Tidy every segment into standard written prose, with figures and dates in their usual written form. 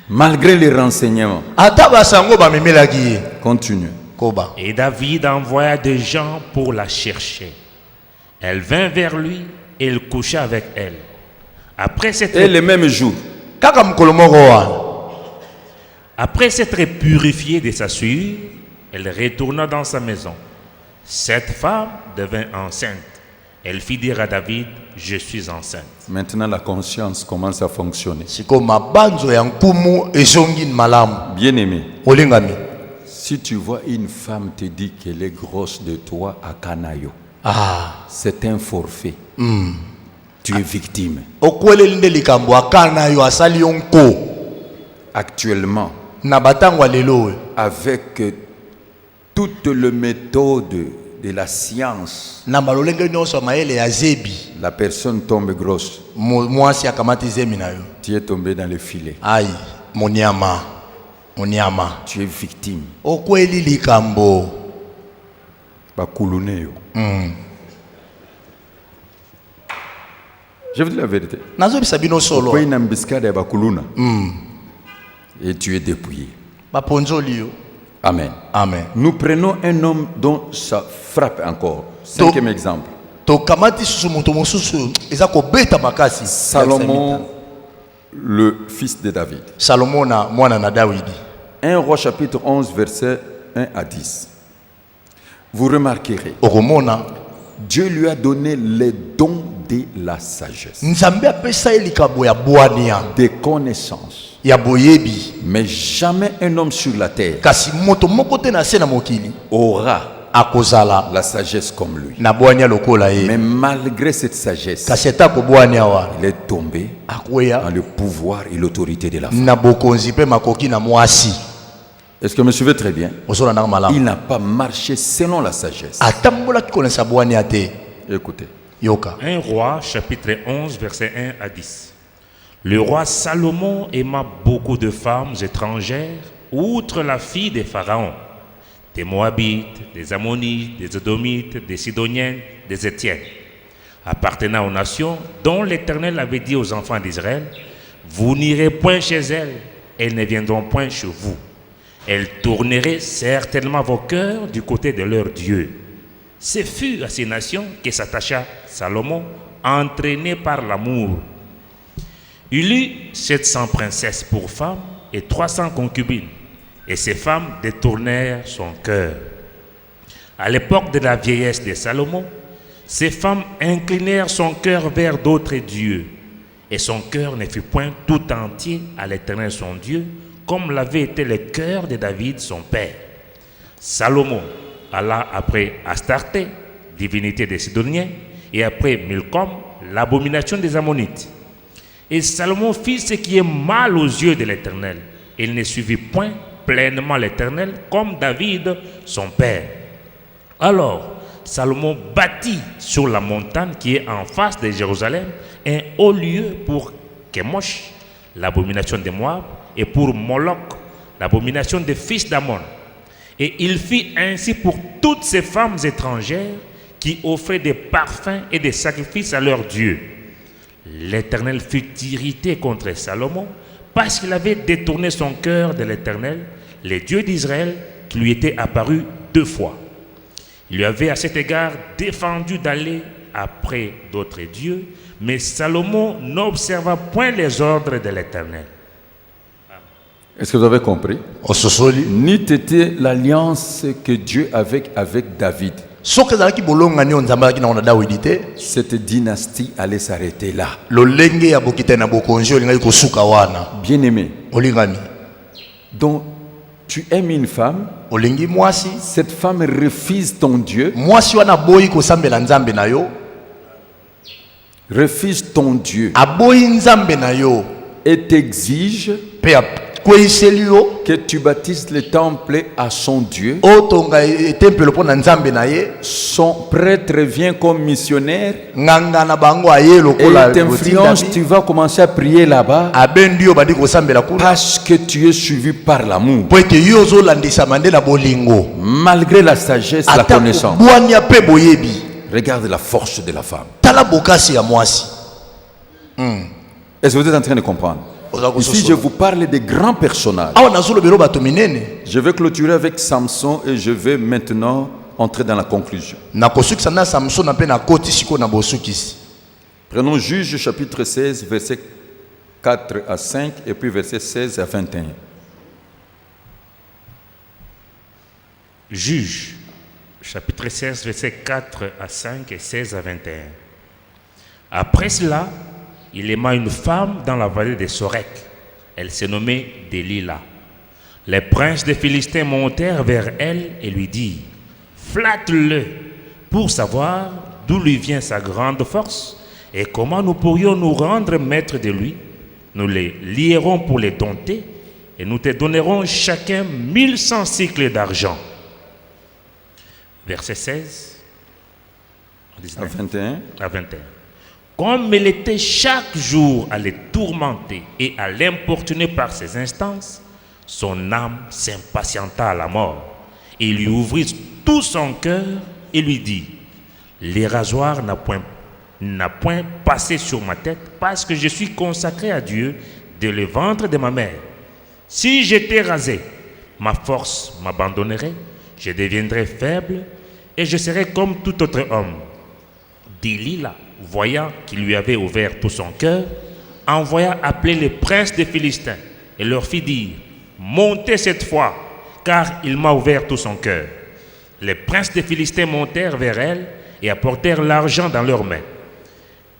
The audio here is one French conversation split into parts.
Malgré les renseignements. Continue. Et David envoya des gens pour la chercher. Elle vint vers lui et il coucha avec elle. Et le même jour. Après s'être purifiée de sa souillure, elle retourna dans sa maison. Cette femme devint enceinte. Elle fit dire à David, je suis enceinte. Maintenant la conscience commence à fonctionner. Bien-aimé, si tu vois une femme te dit qu'elle est grosse de toi à Kanayo, c'est un forfait. Tu es victime. Actuellement, avec toutes les méthodes de la science, la personne tombe grosse. Tu es tombé dans le filet. Tu es victime. Je vous dis la vérité. Et tu es dépouillé. Amen. Amen. Nous prenons un homme dont ça frappe encore. Cinquième exemple. Salomon, le fils de David. 1 Roi chapitre 11 verset 1 à 10. Vous remarquerez, Dieu lui a donné les dons de la sagesse, des connaissances. Mais jamais un homme sur la terre aura la sagesse comme lui. Mais malgré cette sagesse, il est tombé dans le pouvoir et l'autorité de la femme. Est-ce que vous me suivez très bien? Il n'a pas marché selon la sagesse. Écoutez. 1 Roi chapitre 11 verset 1 à 10. Le roi Salomon aima beaucoup de femmes étrangères, outre la fille des pharaons, des Moabites, des Ammonites, des Édomites, des Sidoniens, des Étiennes, appartenant aux nations dont l'Éternel avait dit aux enfants d'Israël, vous n'irez point chez elles, elles ne viendront point chez vous. Elles tourneraient certainement vos cœurs du côté de leur Dieu. Ce fut à ces nations que s'attacha Salomon, entraîné par l'amour. Il eut 700 princesses pour femmes et 300 concubines, et ces femmes détournèrent son cœur. À l'époque de la vieillesse de Salomon, ces femmes inclinèrent son cœur vers d'autres dieux, et son cœur ne fut point tout entier à l'Éternel son Dieu, comme l'avait été le cœur de David son père. Salomon alla après Astarté, divinité des Sidoniens, et après Milcom, l'abomination des Ammonites. Et Salomon fit ce qui est mal aux yeux de l'Éternel. Il ne suivit point pleinement l'Éternel comme David son père. Alors Salomon bâtit sur la montagne qui est en face de Jérusalem un haut lieu pour Kemosh, l'abomination de Moab, et pour Moloch, l'abomination des fils d'Ammon. Et il fit ainsi pour toutes ces femmes étrangères qui offraient des parfums et des sacrifices à leurs dieux. L'Éternel fut irrité contre Salomon parce qu'il avait détourné son cœur de l'Éternel, le Dieu d'Israël, qui lui était apparu 2 fois. Il lui avait à cet égard défendu d'aller après d'autres dieux, mais Salomon n'observa point les ordres de l'Éternel. Est-ce que vous avez compris? Ni était l'alliance que Dieu avait avec David. Cette dynastie allait s'arrêter là. Bien-aimé. Donc, tu aimes une femme. Cette femme refuse ton Dieu. Refuse ton Dieu. Et t'exige que tu baptises le temple à son Dieu. Son prêtre vient comme missionnaire et t'influence, tu vas commencer à prier là-bas parce que tu es suivi par l'amour. Malgré la sagesse, la connaissance. Regarde la force de la femme. Est-ce que vous êtes en train de comprendre? Ici, je vous parle des grands personnages. Je vais clôturer avec Samson et je vais maintenant entrer dans la conclusion. Prenons Juge chapitre 16, versets 4 à 5 et puis versets 16 à 21. Juge chapitre 16, versets 4 à 5 et 16 à 21. Après cela, il aima une femme dans la vallée de Sorek. Elle se nommait Délila. Les princes des Philistins montèrent vers elle et lui dirent: flatte-le pour savoir d'où lui vient sa grande force et comment nous pourrions nous rendre maîtres de lui. Nous les lierons pour les dompter et nous te donnerons chacun 1100 cycles d'argent. Verset 16 à 21. À 21. Comme elle était chaque jour à les tourmenter et à l'importuner par ses instances, son âme s'impatienta à la mort. Et il lui ouvrit tout son cœur et lui dit: les rasoirs n'a point passé sur ma tête parce que je suis consacré à Dieu dès le ventre de ma mère. Si j'étais rasé, ma force m'abandonnerait, je deviendrais faible et je serais comme tout autre homme. Délila, voyant qu'il lui avait ouvert tout son cœur, envoya appeler les princes des Philistins et leur fit dire: montez cette fois, car il m'a ouvert tout son cœur. Les princes des Philistins montèrent vers elle et apportèrent l'argent dans leurs mains.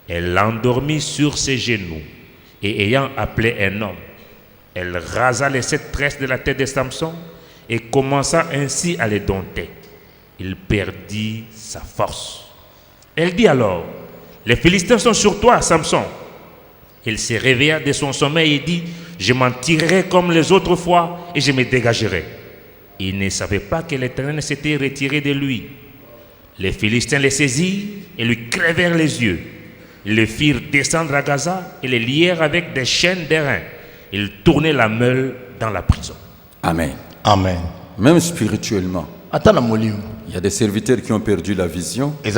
Elle l'endormit sur ses genoux et ayant appelé un homme, elle rasa les 7 tresses de la tête de Samson et commença ainsi à les dompter. Il perdit sa force. Elle dit alors: les Philistins sont sur toi, Samson. Il se réveilla de son sommeil et dit: je m'en tirerai comme les autres fois et je me dégagerai. Il ne savait pas que l'Éternel s'était retiré de lui. Les Philistins le saisirent et lui crevèrent les yeux. Ils le firent descendre à Gaza et le lièrent avec des chaînes d'airain. Ils tournaient la meule dans la prison. Amen. Amen. Même spirituellement, il y a des serviteurs qui ont perdu la vision, qui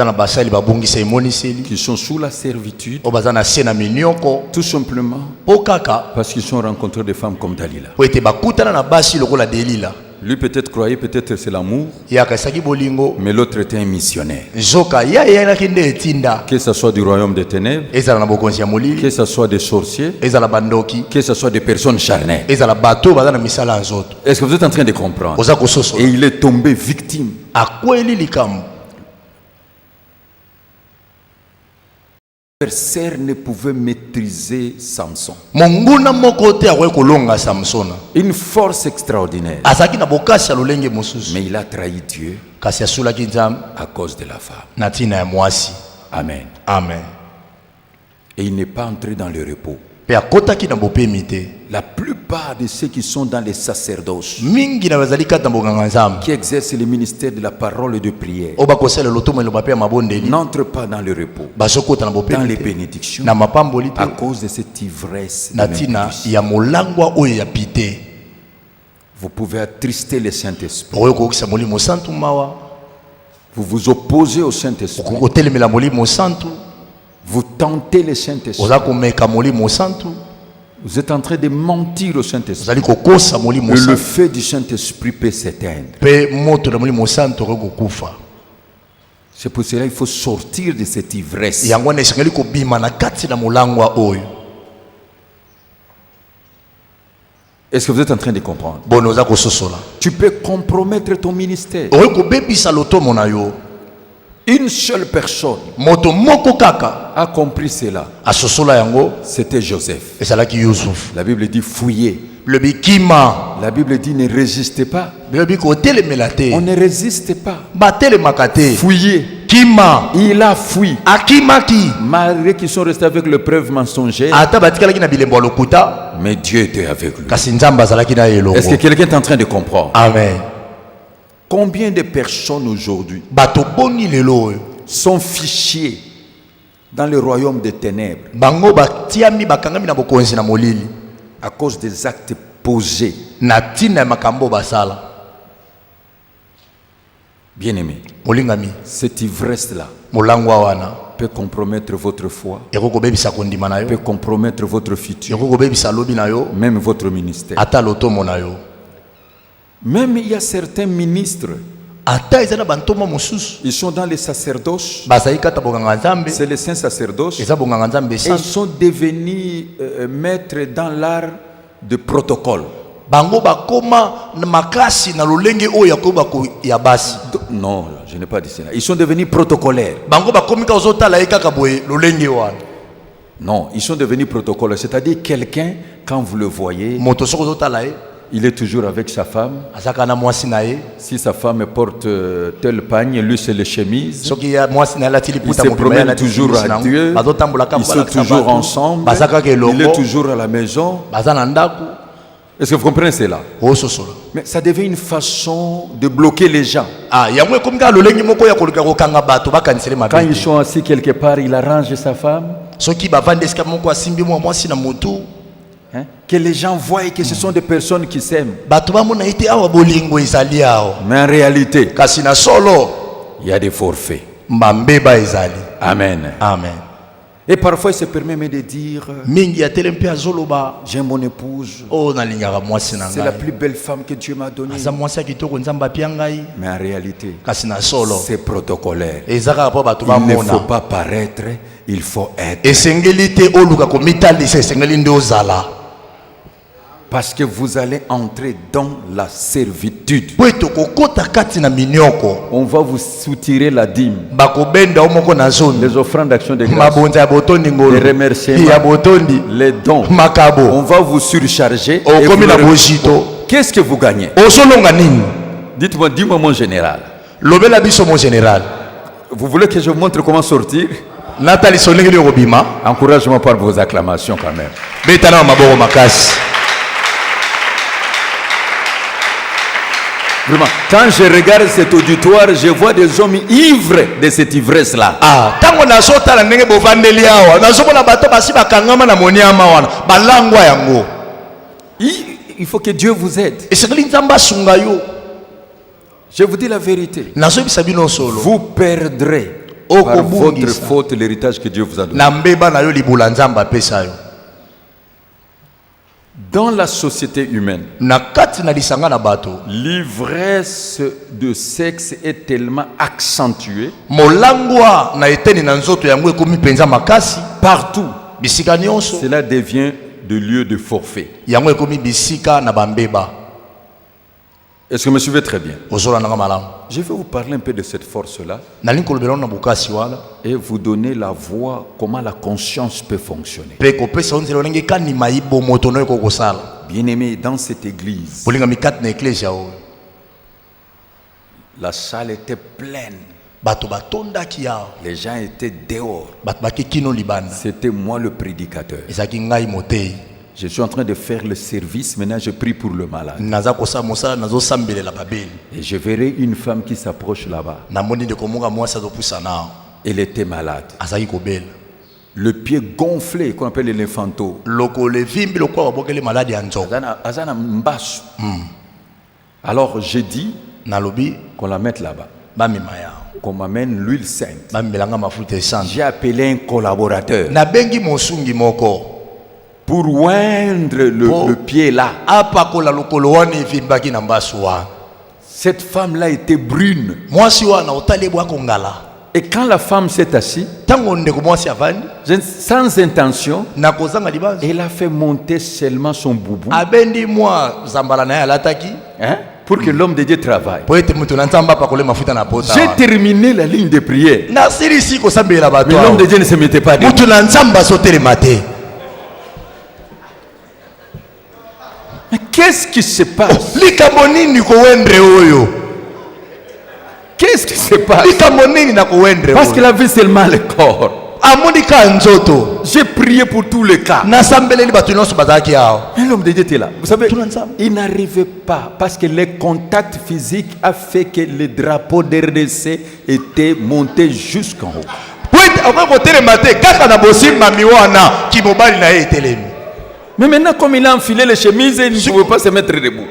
sont sous la servitude, tout simplement parce qu'ils sont rencontrés des femmes comme Dalila. Lui peut-être croyait, peut-être c'est l'amour, mais l'autre était un missionnaire. Que ce soit du royaume des ténèbres, que ce soit des sorciers, que ce soit des personnes charnelles. Est-ce que vous êtes en train de comprendre? Et il est tombé victime. L'adversaire ne pouvait maîtriser Samson. Une force extraordinaire. Mais il a trahi Dieu à cause de la femme. Amen. Amen. Et il n'est pas entré dans le repos. La plupart de ceux qui sont dans les sacerdoces, qui exercent le ministère de la parole et de prière, n'entrent pas dans le repos, dans les bénédictions, à cause de cette ivresse. Vous pouvez attrister le Saint-Esprit. Vous vous opposez au Saint-Esprit. Vous tentez le Saint-Esprit. Vous êtes en train de mentir au Saint-Esprit. Et le feu du Saint-Esprit peut s'éteindre. C'est pour cela qu'il faut sortir de cette ivresse. Est-ce que vous êtes en train de comprendre? Tu peux compromettre ton ministère. Une seule personne a compris cela. C'était Joseph. La Bible dit fouillez. La Bible dit ne résistez pas. On ne résiste pas. Fouillez. Il a fui. Malgré qu'ils sont restés avec le preuve mensongère, mais Dieu était avec lui. Est-ce que quelqu'un est en train de comprendre? Amen. Combien de personnes aujourd'hui sont fichées dans le royaume des ténèbres à cause des actes posés? Bien-aimés, Cette ivresse-là peut compromettre votre foi, peut compromettre votre futur, même votre ministère. Même il y a certains ministres, ils sont dans les sacerdoces, c'est les saints sacerdoces, et ils sont devenus maîtres dans l'art de protocole. Non, je n'ai pas dit cela. Ils sont devenus protocolaires. Non, ils sont devenus protocolaires. C'est-à-dire quelqu'un, quand vous le voyez, il est toujours avec sa femme. Si sa femme porte tel pagne, lui c'est les chemises. Il se promène toujours à Dieu. Ils sont toujours ensemble. Il est toujours à la maison. Est-ce que vous comprenez cela? Mais ça devient une façon de bloquer les gens. Quand ils sont assis quelque part, il arrange sa femme. Hein? Que les gens voient que ce sont des personnes qui s'aiment. Mais en réalité, il y a des forfaits. Amen. Amen. Et parfois il se permet de dire, j'ai mon épouse, c'est la plus belle femme que Dieu m'a donnée. Mais en réalité, c'est protocolaire. Il ne faut pas paraître, il faut être. Parce que vous allez entrer dans la servitude. On va vous soutirer la dîme, les offrandes d'action de grâce, les remerciements, les dons. On va vous surcharger. Qu'est-ce que vous gagnez? Dites-moi, dis-moi mon général. Vous voulez que je vous montre comment sortir? Encouragez-moi par vos acclamations quand même. Vraiment, quand je regarde cet auditoire, je vois des hommes ivres de cette ivresse-là. Il faut que Dieu vous aide. Je vous dis la vérité. Vous perdrez par votre faute l'héritage que Dieu vous a donné. Dans la société humaine, l'ivresse de sexe est tellement accentuée partout. Cela devient de lieu de forfait. Est-ce que vous me suivez très bien? Je vais vous parler un peu de cette force-là et vous donner la voie, comment la conscience peut fonctionner. Bien-aimés, dans cette église, la salle était pleine. Les gens étaient dehors. C'était moi le prédicateur. Je suis en train de faire le service. Maintenant, je prie pour le malade. Et je verrai une femme qui s'approche là-bas. Elle était malade. Le pied gonflé, qu'on appelle l'éléphanto. Alors, j'ai dit qu'on la mette là-bas. Qu'on m'amène l'huile sainte. J'ai appelé un collaborateur pour oindre le pied là. Cette femme-là était brune. Et quand la femme s'est assise, sans intention, elle a fait monter seulement son boubou. Hein? Pour que l'homme de Dieu travaille. J'ai terminé la ligne de prière. Mais l'homme de Dieu ne se mettait pas debout. Mais qu'est-ce qui se passe? Qu'est-ce qui se passe? Parce qu'il avait seulement le corps. J'ai prié pour tous les cas. Mais l'homme de Dieu était là. Vous savez, il n'arrivait pas parce que le contact physique a fait que le drapeau d'RDC était monté jusqu'en haut. Mais maintenant, comme il a enfilé les chemises, il ne pouvait pas se mettre debout.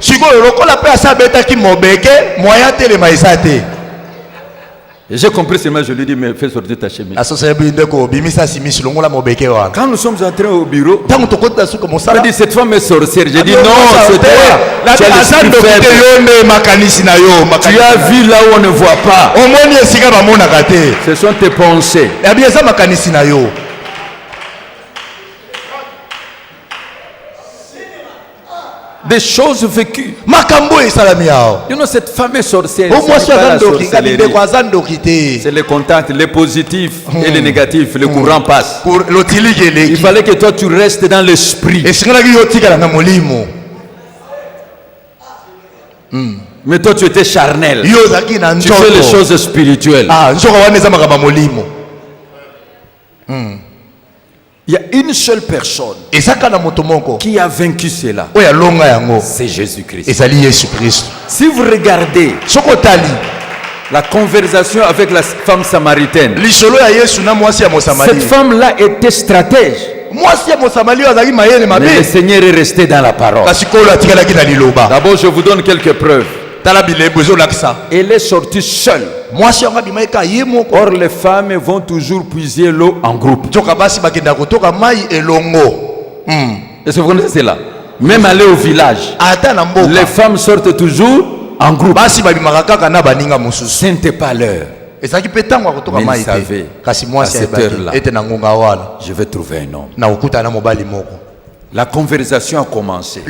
J'ai compris seulement, je lui dis, mais fais sortir ta chemise. Quand nous sommes entrés au bureau, il m'a dit, cette femme est sorcière. J'ai dit, non, c'est toi. Tu as l'esprit faible. Tu as vu là où on ne voit pas. Ce sont tes pensées. Des choses vécues. You know, cette femme est sorcière. C'est les contacts, les positifs et les négatifs. Le courant passe. Il fallait que toi tu restes dans l'esprit. Mais toi tu étais charnel. Tu fais les choses spirituelles. Il y a une seule personne qui a vaincu cela. C'est Jésus-Christ. Si vous regardez la conversation avec la femme samaritaine, cette femme-là était stratège. Mais le Seigneur est resté dans la parole. D'abord, je vous donne quelques preuves. Elle est sortie seule. Or, les femmes vont toujours puiser l'eau en groupe. Est-ce que vous connaissez cela? Même aller au village, les femmes sortent toujours en groupe. Ce n'était pas l'heure. Mais ils savaient, à cette heure-là, je vais trouver un homme. La conversation a commencé.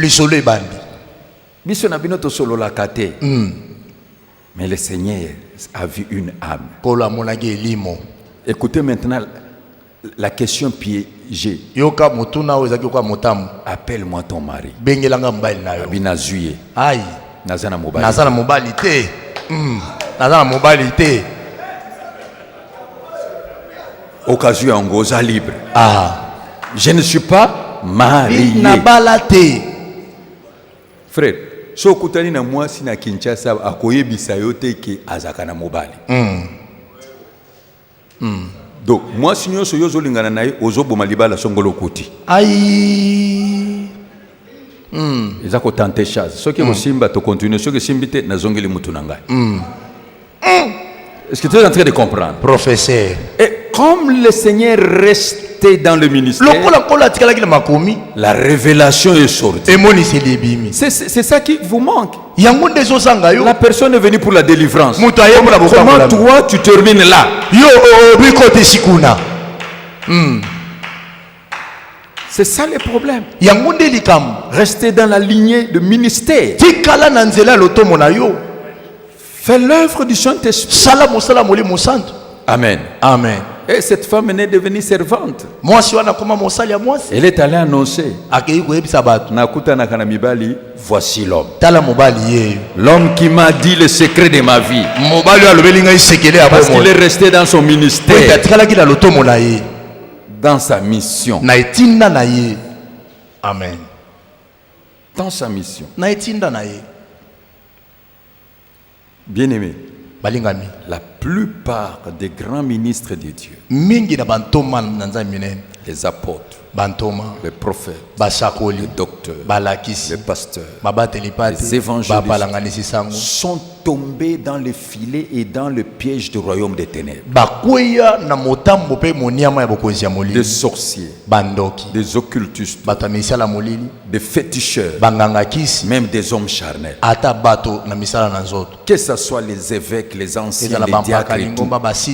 Mais le Seigneur a vu une âme. Écoutez maintenant la question piégée. Appelle-moi ton mari. Abinazuye. Nazana mobalité. Occasion en goza libre. Je ne suis pas marié. Frère, so kutani na mwasi na Kinshasa akoyebisa yote ke azaka na mobali. Donc mwasi nyonso yozo lingana naye ozoboma libala songolo kuti. Ezako tenter chance. Soki mosimba to continuer, soki simbite na zongeli mutu na ngai. Est-ce que tu es en train de comprendre? Professeur. Et comme le Seigneur restait dans le ministère, la révélation est sortie. C'est ça qui vous manque. La personne est venue pour la délivrance. Comment toi tu termines là? C'est ça le problème. Rester dans la lignée de ministère. Fais l'œuvre du Saint-Esprit. Amen. Amen. Et cette femme est devenue servante. Elle est allée annoncer. Voici l'homme. L'homme qui m'a dit le secret de ma vie. Parce qu'il est resté dans son ministère. Dans sa mission. Amen. Dans sa mission. Bien-aimé, la plupart des grands ministres de Dieu, les apôtres, les prophètes, les docteurs, les pasteurs, les évangélistes sont tombés dans le filet et dans le piège du royaume des ténèbres. Des sorciers, des occultistes, des féticheurs, même des hommes charnels. Que ce soit les évêques, les anciens, les diacres et tout. Parce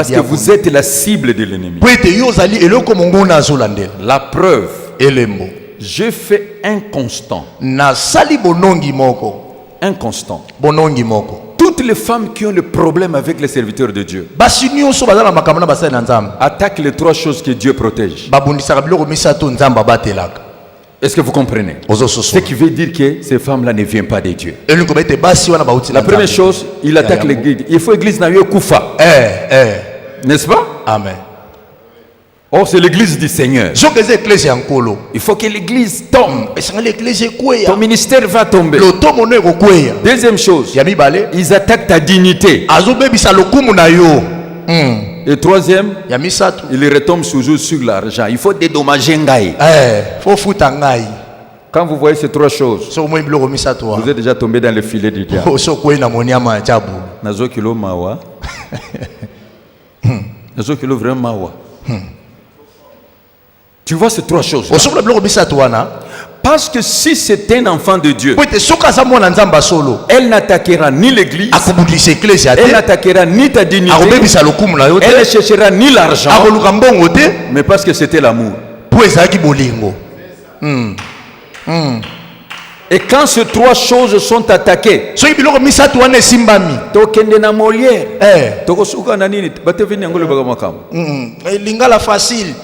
que vous êtes la cible de l'ennemi. La preuve, j'ai fait un constant. Un constant. Toutes les femmes qui ont le problème avec les serviteurs de Dieu attaquent les trois choses que Dieu protège. Est-ce que vous comprenez? Ce qui veut dire que ces femmes-là ne viennent pas de Dieu. La première chose, il attaque l'église. Il faut l'église na yo kufa. N'est-ce pas? Amen. Or, c'est l'église du Seigneur. Il faut que l'église tombe. Ton ministère va tomber. Deuxième chose, ils attaquent ta dignité. Et troisième, ils retombent toujours sur l'argent. Il faut dédommager Ngaï. Quand vous voyez ces trois choses, vous êtes déjà tombé dans le filet du diable. Nazo kilo mawa. Vraiment. Tu vois ces trois choses. Parce que si c'est un enfant de Dieu, elle n'attaquera ni l'église, elle n'attaquera ni ta dignité, elle ne cherchera ni l'argent, mais parce que c'était l'amour. Et quand ces trois choses sont attaquées, lingala facile,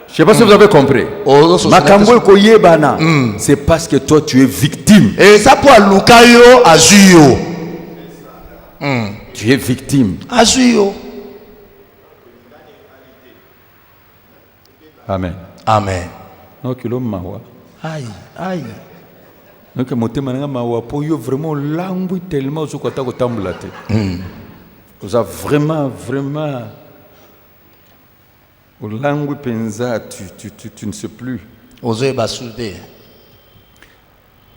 je sais pas si vous avez compris. C'est parce que toi tu es victime. Tu es victime. Amen. Amen. Donc il mawa. Aïe, aïe. Donc motema nga mawa pour yo vraiment langue tellement zo kota ko tambulate. Vous avez vraiment langue penza tu ne sais plus. Ozoe basude.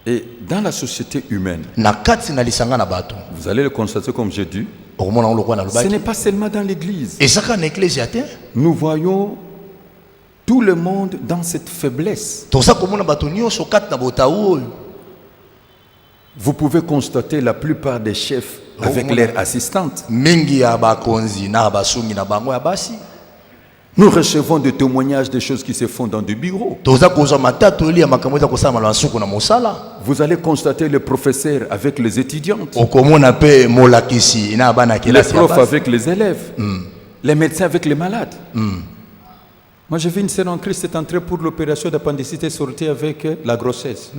Et dans la société humaine, vous allez le constater comme j'ai dit, ce n'est pas seulement dans l'église. Nous voyons tout le monde dans cette faiblesse. Vous pouvez constater la plupart des chefs avec leurs assistantes. Nous recevons des témoignages de choses qui se font dans des bureaux. Vous allez constater les professeurs avec les étudiantes, les profs avec les élèves, les médecins avec les malades. Moi, j'ai vu une sœur en Christ est entrée pour l'opération d'appendicite et sortie avec la grossesse.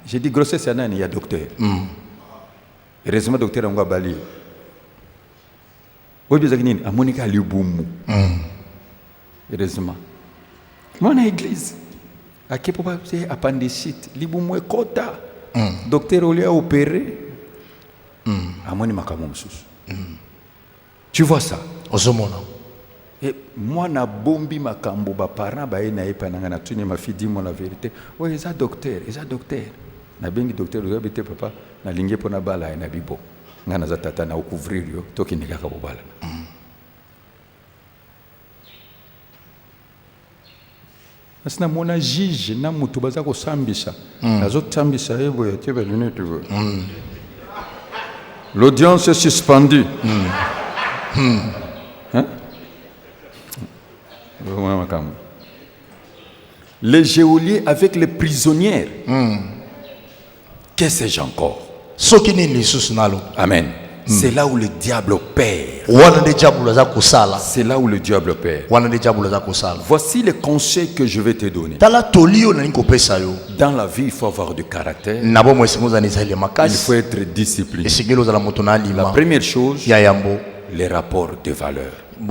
J'ai dit grossesse, il y a docteur. Heureusement, docteur Angwa Bali. Heureusement. Moi, on a église. À qui peut pas appendicite? Liboumou est kota. Docteur Olia a opéré. Tu vois ça? Et moi, na bombi makambo ba parents ba ena epa nanga na tuni ma fille dit moi la vérité. Oui, ça docteur, na bengi docteur vous habite papa na linge pona bala na bibo. Ngana za tata na couvrir yo toki nika ka bobala. Asina mona juge na mutu baza ko sambisa. Nazo tambisa ebo ya tiba lunette. L'audience est suspendue. Hein? Les geôliers avec les prisonnières. Qu'est-ce que j'ai encore? Amen. C'est là où le diable opère. C'est là où le diable opère. Voici les conseils que je vais te donner. Dans la vie, il faut avoir du caractère. Il faut être discipliné. La première chose, les rapports de valeur. Je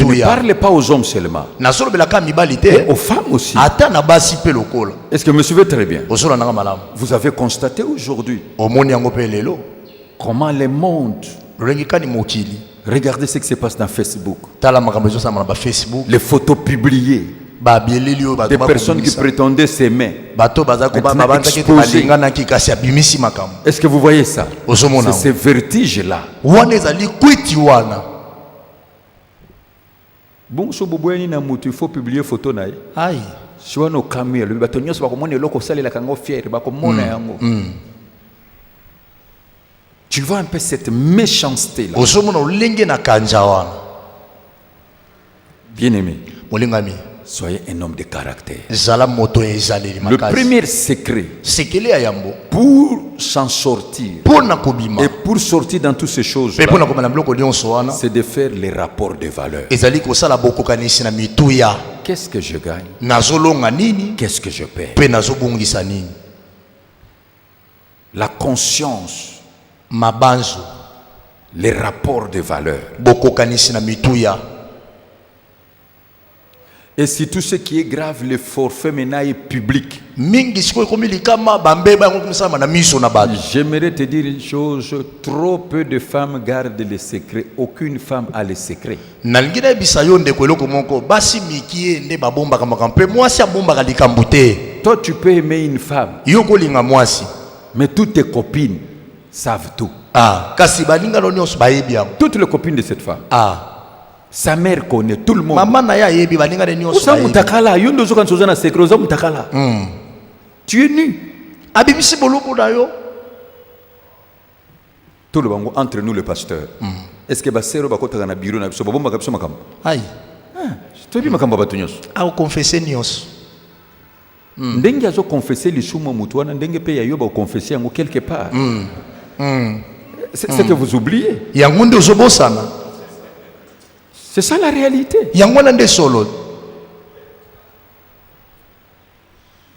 ne parle pas aux hommes seulement, mais aux femmes aussi. Est-ce que vous me suivez très bien? Vous avez constaté aujourd'hui comment le monde, regardez ce qui se passe dans Facebook, les photos publiées, des personnes qui prétendaient s'aimer. Est-ce que vous voyez ça? C'est ce vertige-là. Bon, so boboyani na mutu, il faut publier photo na ye. Aïe. Soit no camera, le batonyo so bakomone loko sale la kango fier, bakomona yango. Tu vois un peu cette méchanceté là. Bien aimé. Soyez un homme de caractère. Le premier secret pour s'en sortir et pour sortir dans toutes ces choses, c'est de faire les rapports de valeur. Qu'est-ce que je gagne? Qu'est-ce que je perds? La conscience, les rapports de valeur. Et si tout ce qui est grave, le forfait maintenant est public. J'aimerais te dire une chose, trop peu de femmes gardent les secrets. Aucune femme a les secrets. toi, tu peux aimer une femme, Yo kolinga mwasi. mais toutes tes copines savent tout. Kasi balinga lo nyonso bayebi yango. Toutes les copines de cette femme. Sa mère connaît tout le monde. Mama na ya yebi balinga le nyonso bayebi. Mutakala, yondo zoka nsoza na secret, oza mutakala. Tu es nu. Abimisi boluku na yo. Tout le monde entre nous le pasteur. Est-ce que basero bakotaka na bureau na biso babomba kabiso makambo? Aïe. Tu dis makambo batu nyonso. A confesser nyonso. Ndenge azo confesser lisumo mutu wana ndenge pe yayo ba confesser yango quelque part. C'est ce que vous oubliez. Yango nde ozobosana. C'est ça la réalité. Yango na nde solo.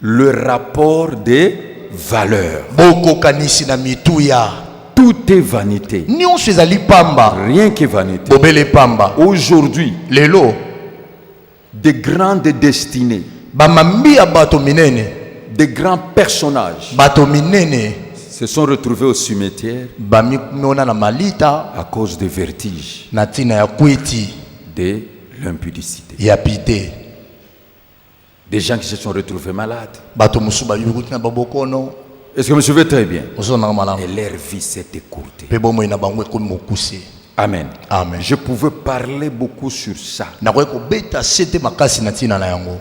Le rapport des valeurs. Boko kanisi na mituya. Tout est vanité. Nyonso ezali pamba. Rien que vanité. Bobele pamba. Aujourd'hui, Lelo. de grandes destinées, Bamambi ya bato minene. de grands personnages Bato minene. se sont retrouvés au cimetière Bamiona na malita. à cause des vertiges, Na tina ya kwiti. de l'impudicité. Ya pite. Des gens qui se sont retrouvés malades. Bato musuba yukuti na babokono. Est-ce que vous me suivez très bien? Ozona malamu. Et leur vie s'est écourtée. Pe bomo ina bangwe ko mokuse. Amen. Amen. Je pouvais parler beaucoup sur ça. Na ko beta sete makasi na tina na yango.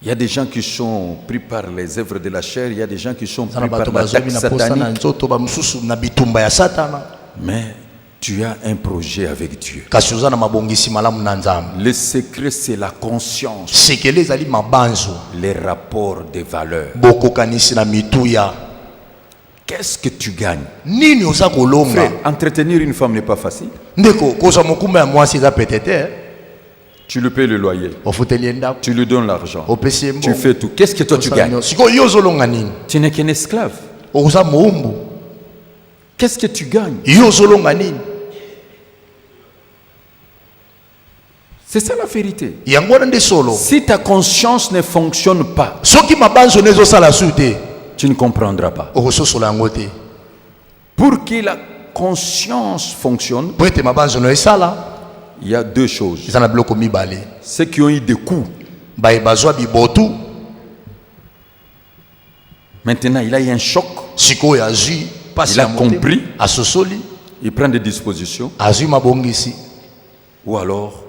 Il y a des gens qui sont pris par les œuvres de la chair, il y a des gens qui sont pris Sana par bato la bazobi taxe na posa na satanique. nzoto ba mususu na bitumba ya satana. Mais tu as un projet avec Dieu. Kasi oza na mabongisi malamu na nzambe. Le secret, c'est la conscience, Sekele ezali mabanzo. les rapports des valeurs. Boko kanisi na mituya. Qu'est-ce que tu gagnes? Nini oza kolonga? Frère, entretenir une femme n'est pas facile. Ndeko koza mokumba ya mwasi eza petete. Tu lui payes le loyer, Ofuteli ndako. tu lui donnes l'argent, Opesi mbo. tu fais tout. Qu'est-ce que toi tu gagnes? Siko yo zolonga nini? Tu n'es qu'un esclave. Oza moumbu. Qu'est-ce que tu gagnes? Yo zolonga nini? C'est ça la vérité. Yango nde solo. Si ta conscience ne fonctionne pas, Soki mabanzo nezo sala sute. tu ne comprendras pas. Okososola yango te. Pour que la conscience fonctionne, Po ete mabanzo no esala. il y a deux choses. Eza na biloko mibale. Ceux qui ont eu des coups, Baye bazwa bibotu. maintenant il a eu un choc, Sikoyo azwi pasi Il a ya motema. compris. Asosoli. il prend des dispositions, Azwi mabongisi. ou alors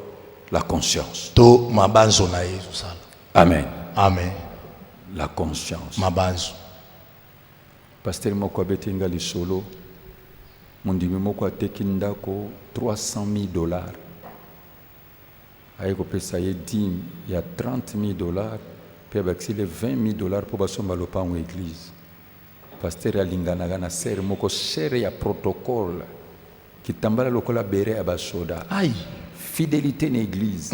la conscience. To mabanzo na ye ezosala. Amen. Amen. La conscience. Mabanzo. Pasteur moko abetinga lisolo, mondimi moko ateki ndako $300,000. Aye kopesa ye 10, il y a $30,000, puis abakisi le $20,000 pour basomba lopango église. Pasteur alinganaka na serre moko serre ya protocole kitambala lokola bere ya basoda. Aïe. Fidélité na église.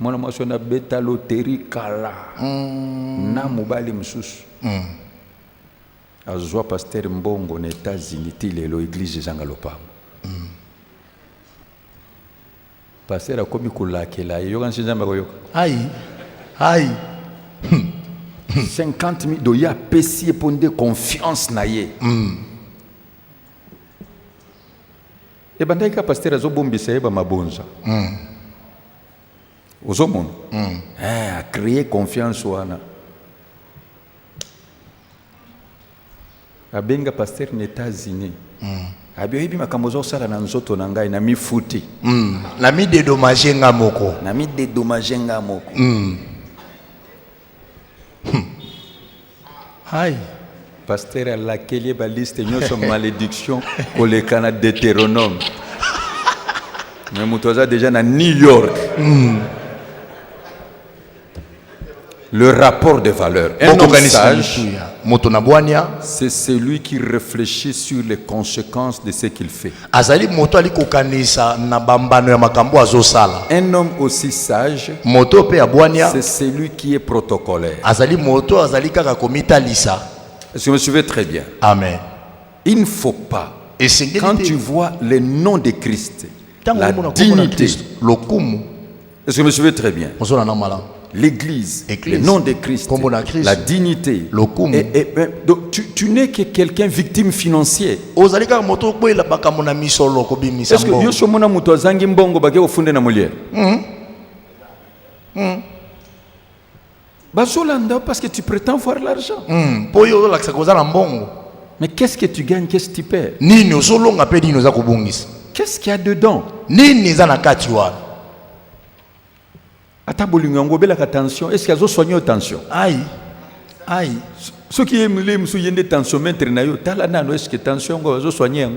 Mwana mwasi na beta loterie kala. Na mobali msusu. Azwa pasteur mbongo na États-Unis ti lelo église ezanga lopango. Pasteur akomi kolakela ye yoka nsinzamba koyoka. Aïe. Aïe. 50,000 ya pesi eponde confiance na ye. Ebandaki ka pasteur azobombisa ye ba mabonza. Ozomona. A créer confiance wana. Abenga pasteur na États-Unis. Abiyoyibi makambo zosala na nzoto na ngai na mifuti. Na mi dédommagé nga moko. Na mi dédommager nga moko. Aïe. Pasteur alakeli ba liste nyonso malédiction koleka na Deutéronome. Mais mutoza déjà na New York. Le rapport de valeurs. Un homme sage, moto na bwania. c'est celui qui réfléchit sur les conséquences de ce qu'il fait. Azali moto ali kokanisa na bambano ya makambo azosala. Un homme aussi sage, Moto pe ya bwania. c'est celui qui est protocolaire. Azali moto azali kaka komita lisa. Est-ce que vous me suivez très bien? Amen. Il ne faut pas, Et quand tu vois le nom de Christ, la la dignité, lokumu. est-ce que vous me suivez très bien? Ozona na mala. L'église, Église. le nom de Christ, Kombo na Christ. la dignité. Lokumu. Donc tu n'es que quelqu'un victime financier. Ozali kaka moto ko ela baka mona misolo ko bimisa Est-ce que mbongo. yoso mona muto azangi mbongo bake ofunde na molière? Bazolanda parce que tu prétends voir l'argent. Mais qu'est-ce que tu gagnes, qu'est-ce que tu perds? Qu'est-ce qu'il y a dedans? Attention, est-ce qu'il y a soigné attention? Aïe. Aïe. Ceux qui aiment les tension est-ce que tension go soigner?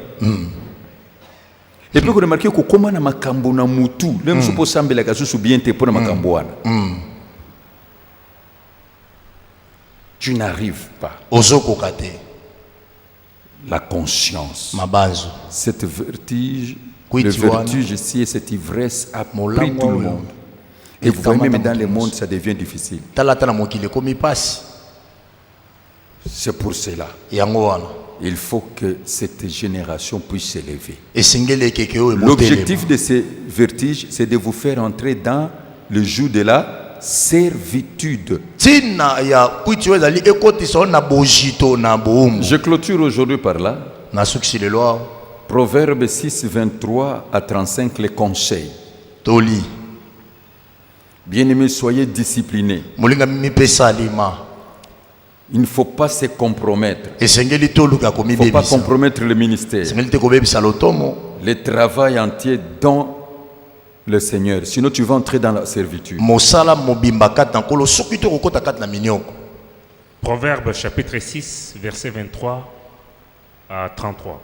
Et puis vous remarquez que comment na makambo na mutu, le msupo sambela ka susu bien te pona makambo wana. Tu n'arrives pas. La conscience. Cette vertige, le vertige ici et cette ivresse a pris tout le monde. Et vous voyez même dans le monde ça devient difficile. C'est pour cela. Il faut que cette génération puisse s'élever. L'objectif de ces vertiges, c'est de vous faire entrer dans le joug de la servitude. Je clôture aujourd'hui par là. Proverbe 6, 23 à 35, les conseils. Bien-aimés, soyez disciplinés. Il ne faut pas se compromettre. Il ne faut pas compromettre le ministère. Le travail entier dans le Seigneur. Sinon tu vas entrer dans la servitude. Proverbe chapitre 6, verset 23 à 33.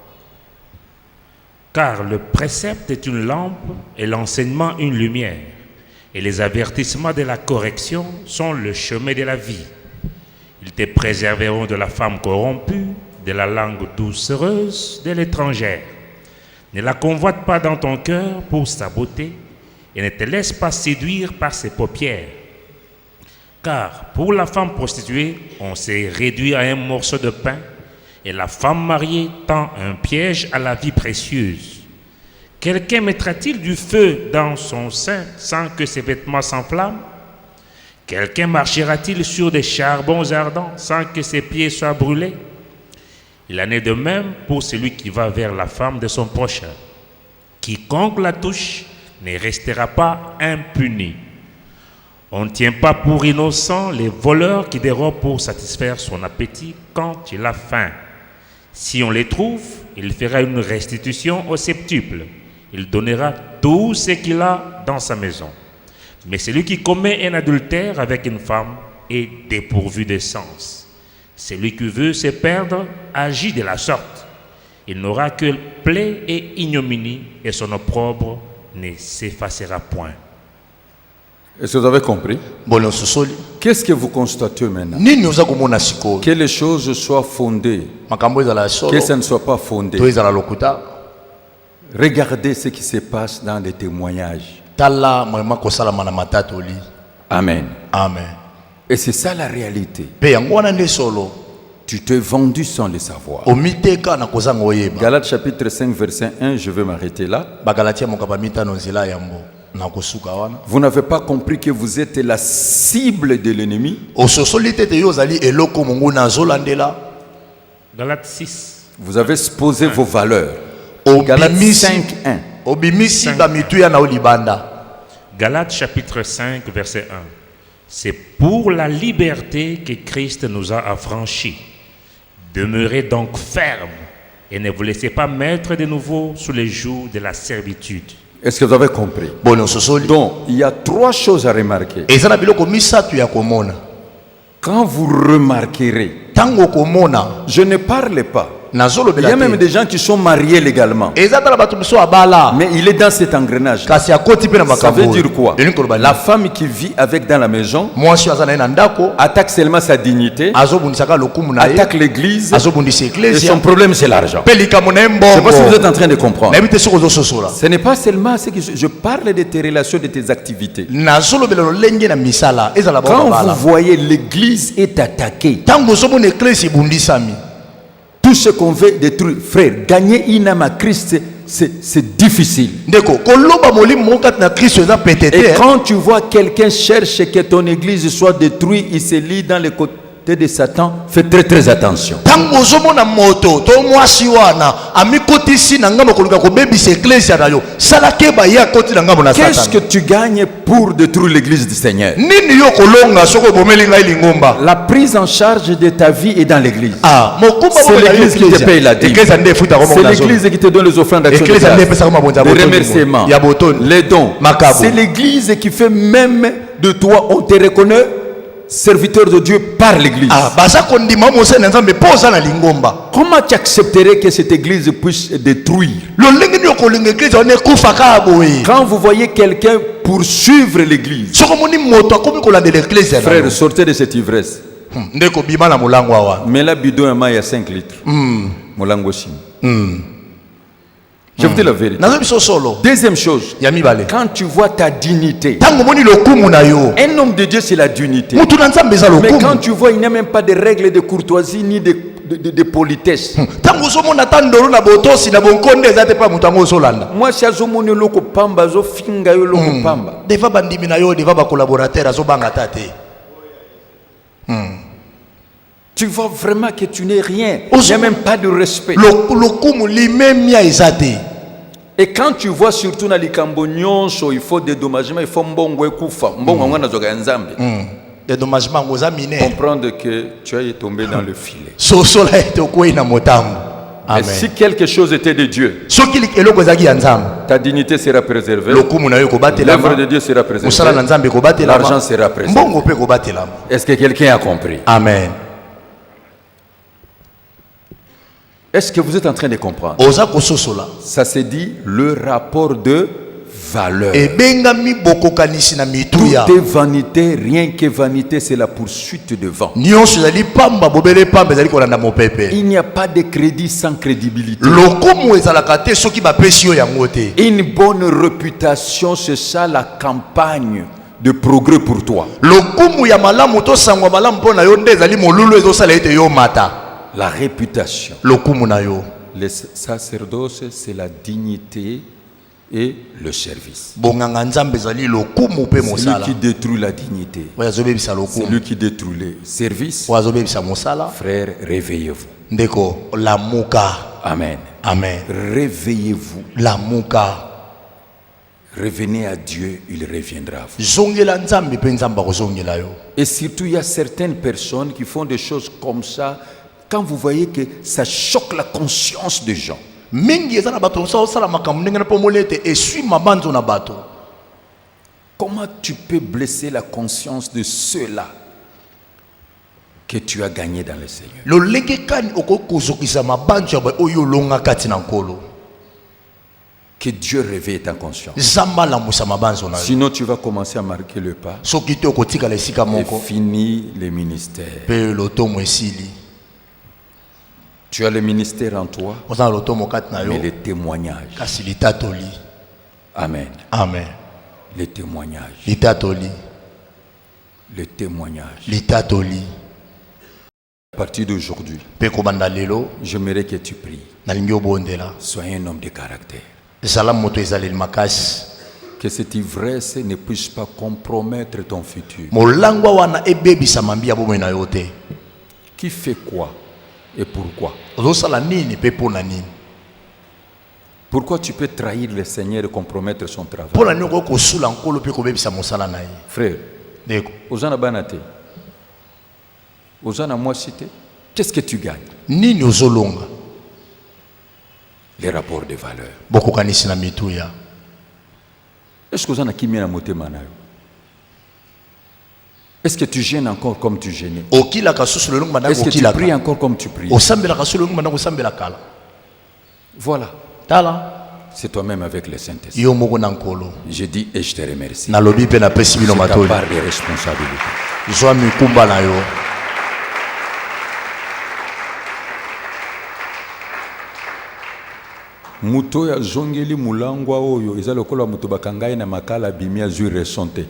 Car le précepte est une lampe et l'enseignement une lumière. Et les avertissements de la correction sont le chemin de la vie. Ils te préserveront de la femme corrompue, de la langue doucereuse de l'étrangère. Ne la convoite pas dans ton cœur pour sa beauté et ne te laisse pas séduire par ses paupières. Car pour la femme prostituée, on s'est réduit à un morceau de pain et la femme mariée tend un piège à la vie précieuse. Quelqu'un mettra-t-il du feu dans son sein sans que ses vêtements s'enflamment? Quelqu'un marchera-t-il sur des charbons ardents sans que ses pieds soient brûlés? Il en est de même pour celui qui va vers la femme de son prochain. Quiconque la touche ne restera pas impuni. On ne tient pas pour innocents les voleurs qui dérobent pour satisfaire son appétit quand il a faim. Si on les trouve, il fera une restitution au septuple. Il donnera tout ce qu'il a dans sa maison. Mais celui qui commet un adultère avec une femme est dépourvu de sens. Celui qui veut se perdre agit de la sorte. Il n'aura que plaie et ignominie et son opprobre ne s'effacera point. Est-ce que vous avez compris? Qu'est-ce que vous constatez maintenant? Que les choses soient fondées, que ça ne soit pas fondé. Regardez ce qui se passe dans les témoignages. Amen. Amen. Et c'est ça la réalité. Tu t'es vendu sans le savoir. Galates chapitre 5 verset 1, je vais m'arrêter là. Vous n'avez pas compris que vous êtes la cible de l'ennemi. Galates 6. Vous avez exposé vos valeurs. Galates 5, 1. Galates chapitre 5 verset 1. C'est pour la liberté que Christ nous a affranchis. Demeurez donc fermes et ne vous laissez pas mettre de nouveau sous les jougs de la servitude. Est-ce que vous avez compris? Donc, il y a trois choses à remarquer. Quand vous remarquerez, je ne parle pas. Il y a même des gens qui sont mariés légalement. Mais il est dans cet engrenage. Ça veut dire quoi? La femme qui vit avec dans la maison attaque seulement sa dignité, attaque l'église, et son problème c'est l'argent. Je ne sais pas si vous êtes en train de comprendre. Ce n'est pas seulement ce que je parle de tes relations, de tes activités. Quand vous voyez l'église est attaquée, tout ce qu'on veut détruire, frère, gagner une âme à Christ, c'est difficile. Et quand tu vois quelqu'un cherche que ton église soit détruite, il se lit dans les t'es de Satan, fais très très attention. Tango zomona moto to mwasi wana amikotisi na ngambo koluka ko bebisa ecclesia na yo sala keba ya koti na ngambo na Satan. Qu'est-ce que tu gagnes pour détruire l'église du Seigneur? Nini yo kolonga soko bomeli ngai lingomba? La prise en charge de ta vie est dans l'église. Ah, c'est l'église qui te paye la dîme. C'est l'église qui te donne les offrandes d'action de grâce, les remerciements, les dons. C'est l'église qui fait même de toi, on te reconnaît serviteur de Dieu par l'église. Comment tu accepterais que cette église puisse détruire? Quand vous voyez quelqu'un poursuivre l'église, frère, sortez de cette ivresse. Mais là, bidon il y a 5 litres. Je vous dis la vérité. Deuxième chose, quand tu vois ta dignité, un homme de Dieu c'est la dignité. Mais quand tu vois il n'y a même pas de règles de courtoisie ni de politesse. Moi si azomoni loko pamba zo finga yo loko pamba. Deva bandimi na yo deva ba collaborateur azobanga tate. Tu vois vraiment que tu n'es rien. Il n'y a même pas de respect. Et quand tu vois surtout dans les cambonions, il faut dédommagement, il faut mbongo ekufa. Mbongo ngana zoga nzambe. Dédommagement ngoza mine. Comprendre que tu es tombé dans le filet. Amen. Et si quelque chose était de Dieu, ta dignité sera préservée. L'œuvre de Dieu sera préservée. L'argent sera préservé. Est-ce que quelqu'un a compris? Amen. Est-ce que vous êtes en train de comprendre? Ça se dit le rapport de valeur. Tout est vanité, rien que vanité, c'est la poursuite de vent. Il n'y a pas de crédit sans crédibilité. Une bonne réputation, c'est ça la campagne de progrès pour toi. La réputation. Le sacerdoce, c'est la dignité et le service. Celui qui détruit la dignité, celui qui détruit le service, frère, réveillez-vous. Amen. Amen. Réveillez-vous. Revenez à Dieu, il reviendra à vous. Et surtout, il y a certaines personnes qui font des choses comme ça. Quand vous voyez que ça choque la conscience des gens, comment tu peux blesser la conscience de ceux-là que tu as gagné dans le Seigneur? Que Dieu réveille ta conscience. Sinon tu vas commencer à marquer le pas et finir le ministère. Tu as le ministère en toi, mais les témoignages. Amen. Amen. Les témoignages. Les témoignages. À partir d'aujourd'hui, j'aimerais que tu pries. Sois un homme de caractère. Que cette ivresse ne puisse pas compromettre ton futur. Qui fait quoi et pourquoi? Pourquoi tu peux trahir le Seigneur et compromettre son travail? Frère, Ozana Banate, Ozana Mwasite, qu'est-ce que tu gagnes? Les rapports de valeur. Est-ce que Ozana Kimia Motema nayo? Est-ce que tu gênes encore comme tu gênais? Est-ce que tu pries encore comme tu pries? Voilà. C'est toi-même avec le Saint-Esprit. Je dis et je te remercie. C'est ta part de responsabilité. Muto ya zongeli mulangwa oyo eza lokola muto bakangai na makala bimia zui resonté.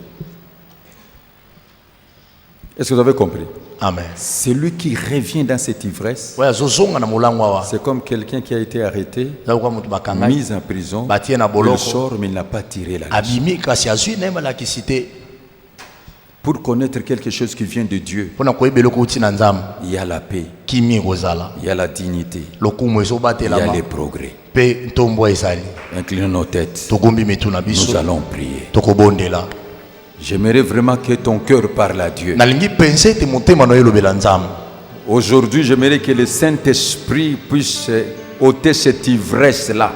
Est-ce que vous avez compris? Amen. Celui qui revient dans cette ivresse, c'est comme quelqu'un qui a été arrêté, mis en prison, il sort mais il n'a pas tiré la leçon. Pour connaître quelque chose qui vient de Dieu, il y a la paix, il y a la dignité, il y a les progrès. Inclinons nos têtes, nous allons prier. J'aimerais vraiment que ton cœur parle à Dieu. Aujourd'hui, j'aimerais que le Saint-Esprit puisse ôter cette ivresse-là.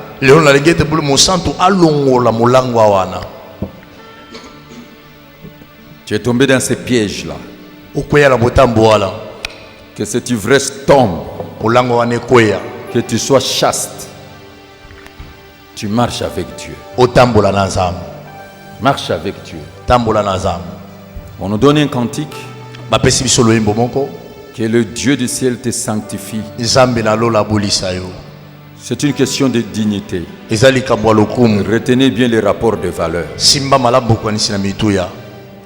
Tu es tombé dans ces pièges-là. Que cette ivresse tombe. Que tu sois chaste. Tu marches avec Dieu. Marche avec Dieu. On nous donne un cantique. Que le Dieu du ciel te sanctifie. C'est une question de dignité. Retenez bien les rapports de valeur.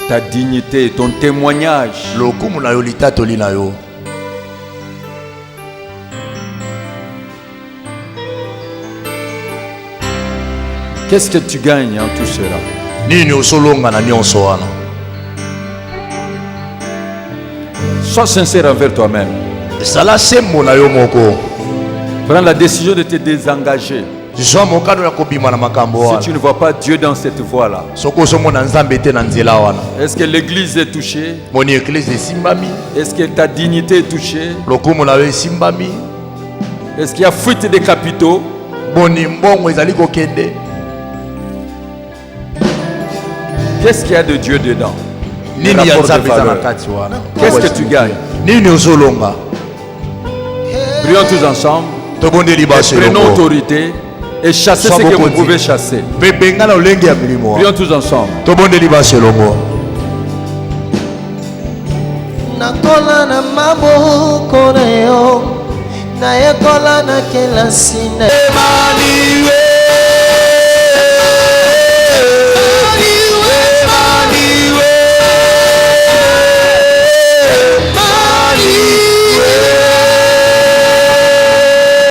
Ta dignité, ton témoignage. Qu'est-ce que tu gagnes en tout cela? Sois sincère envers toi-même. Prends la décision de te désengager. Si tu ne vois pas Dieu dans cette voie-là, est-ce que l'église est touchée? Est-ce que ta dignité est touchée? Est-ce qu'il y a fuite des capitaux? Qu'est-ce qu'il y a de Dieu dedans? Qu'est-ce que tu gagnes? Prions tous ensemble. Prenons autorité et chassez ce que vous pouvez chasser. Prions tous ensemble. Nakola na maboko na yo, na yekola na kela sine.